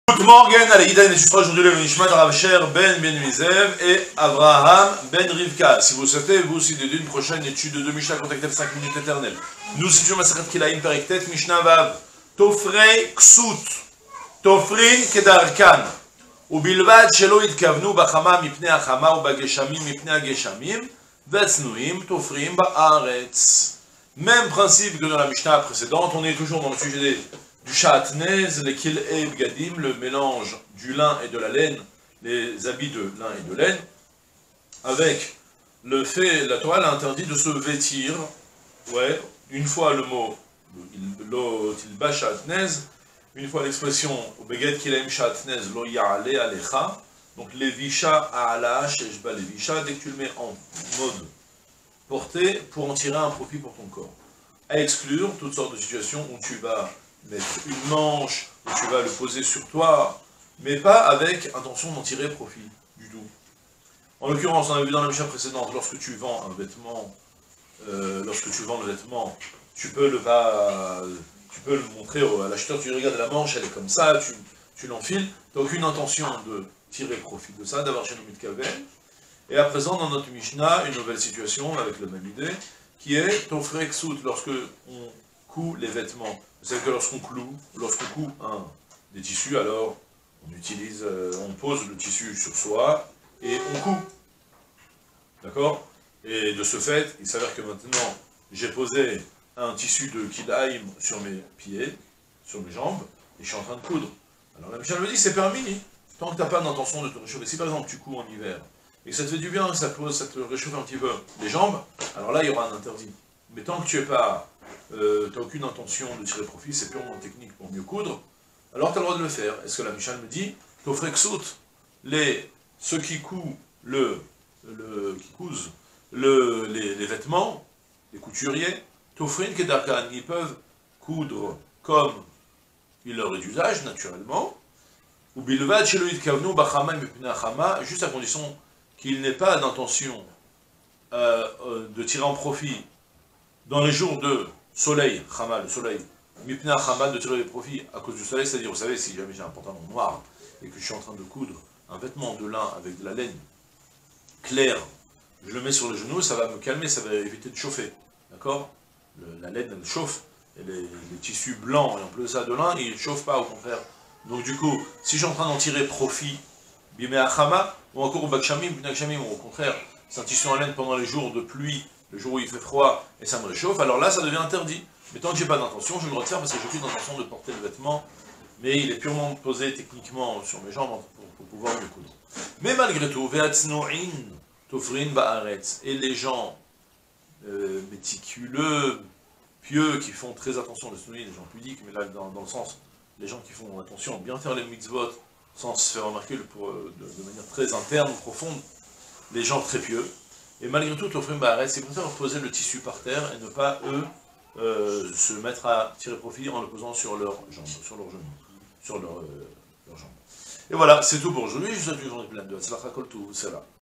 Good morning, allez, Ida enregistre aujourd'hui le Nishmat Rav Sher Ben Mizev et Avraham Ben Rivka. Si vous souhaitez, vous aussi, d'une prochaine étude de Mishnah, contactez le 5 minutes éternelles. Nous situons Masachat Kilaim Periktet, Mishnah Vav, Tofrei Ksut, Tofrin Kedarkan, Ubilvad Shelo Idkavnu Bachama Mipnei Achama ou Bageshamim Mipnei Ageshamim, Vetsnuim Tofrim Baaretz. Même principe que dans la Mishnah précédente, on est toujours dans le sujet du Shatnez, les Kil'e Bgadim, le mélange du lin et de la laine, les habits de lin et de laine, avec le fait, la Torah a interdit de se vêtir, ouais, une fois le mot lo tilba Shatnez, une fois l'expression Beged Kilaim Shatnez lo ya'ale alecha, donc levisha a'ala sheshba levisha, dès que tu le mets en mode porté pour en tirer un profit pour ton corps. À exclure toutes sortes de situations où tu vas mettre une manche, où tu vas le poser sur toi, mais pas avec intention d'en tirer profit du tout. En l'occurrence, on avait vu dans la Mishnah précédente, lorsque tu vends un vêtement, tu peux le montrer à l'acheteur, tu regardes la manche, elle est comme ça, tu l'enfiles, tu n'as aucune intention de tirer profit de ça, d'avoir chez nous Mitkaven. Et à présent, dans notre Mishnah, une nouvelle situation avec la même idée, qui est Tofrei Ksut, lorsque on coud les vêtements. Vous savez que lorsqu'on coud des tissus, alors on pose le tissu sur soi et on coud. D'accord? Et de ce fait, il s'avère que maintenant, j'ai posé un tissu de Kilaim sur mes pieds, sur mes jambes, et je suis en train de coudre. Alors la Mishnah me dit, c'est permis, tant que tu n'as pas d'intention de te réchauffer. Si par exemple tu couds en hiver, et que ça te fait du bien, ça te réchauffe un petit peu les jambes, alors là il y aura un interdit. Mais tant que tu n'as aucune intention de tirer profit, c'est purement technique pour mieux coudre, alors tu as le droit de le faire. Est-ce que la Mishnah me dit, Tofrei Ksut, ceux qui cousent les vêtements, les couturiers, Tofrin Kedarkan, ils peuvent coudre comme il leur est d'usage, naturellement, ou Bilvad Shelo Idkavnu Bachama Mipnei Achama, juste à condition qu'il n'ait pas d'intention de tirer en profit dans les jours de soleil, Chama, le soleil, Mipnei Achama, de tirer les profits à cause du soleil, c'est-à-dire, vous savez, si jamais j'ai un pantalon noir et que je suis en train de coudre un vêtement de lin avec de la laine claire, je le mets sur le genou, ça va me calmer, ça va éviter de chauffer, d'accord? La laine, elle chauffe, et les tissus blancs, et en plus de ça de lin, ils ne chauffent pas, au contraire. Donc du coup, si je suis en train d'en tirer profit, Bimei Achama, ou encore au Bakshamim, ou au contraire, c'est un tissu en laine pendant les jours de pluie, le jour où il fait froid, et ça me réchauffe, alors là, ça devient interdit. Mais tant que j'ai pas d'intention, je me retire parce que j'ai plus d'intention de porter le vêtement, mais il est purement posé techniquement sur mes jambes pour pouvoir mieux coudre. Mais malgré tout, Ve'atzno'in, Tofrin Ba'aretz, et les gens méticuleux, pieux, qui font très attention, les gens pudiques, mais là, dans le sens, les gens qui font attention à bien faire les mitzvot, sans se faire remarquer de manière très interne, profonde, les gens très pieux, et malgré tout, Tofrim Ba'aretz, c'est préfère poser le tissu par terre et ne pas, eux, se mettre à tirer profit en le posant sur leurs jambes, sur leurs genoux, sur leurs jambes. Et voilà, c'est tout pour aujourd'hui, je vous souhaite une journée pleine de Hatzlacha Kol Tov, c'est là.